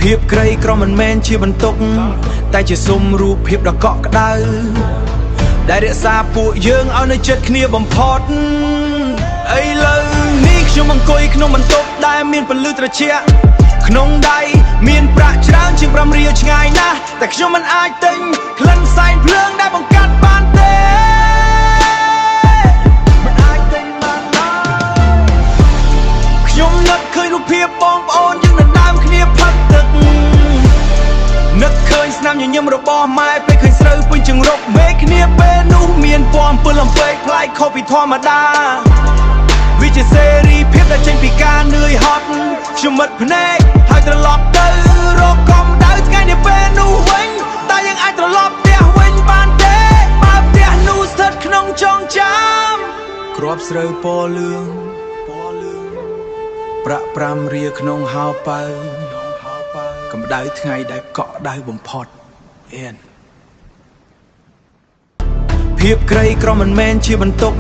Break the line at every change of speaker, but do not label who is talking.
ភាពក្រីក្រមិនមែនជាបន្ទុកតែជាសុំរូបភាពដ៏កក់ក្ដៅដែលរក្សាពួកយើងឲ្យនៅចិត្តគ្នាបំផុតឥឡូវនេះខ្ញុំអង្គុយក្នុងបន្ទប់ដែលមានពន្លឺត្រជាក់ក្នុងដៃមានប្រាក់ច្រើនជាង5រៀលឆ្ងាយណាស់តែខ្ញុំមិនអាចទិញក្លិនផ្សែងភ្លើងដែលបង្កាត់បានទេមិនអាចទិញបានឡើយខ្ញុំនឹកឃើញរូបភាពបងប្អូនយើងដណ្ដើមគ្នាផឹកទឹកនឹកឃើញស្នាមញញឹមរបស់ម៉ែពេលឃើញស្រូវពេញជង្រុកមេគ្នាពេលនោះមានពណ៌អំពិលអំពែកប្លែកខុសពីធម្មតាវាជាសេរីភាពដែលចេញពីការនឿយហត់ខ្ញុំមិត្តភ្នែកហើយត្រឡប់ទៅរកកំដៅថ្ងៃនេះពេលនោះវិញតែយើងអាចត្រឡប់ផ្ទះវិញបានទេបើផ្ទះនោះស្ថិតក្នុងចងចាំគ្រាប់ស្រូវពណ៌លឿងប្រាក់5រៀលក្នុងហោប៉ៅកម្ដៅថ្ងៃដែលកក់ដៅបំផុតភាពក្រីក្រមិនមែនជាបន្ទុក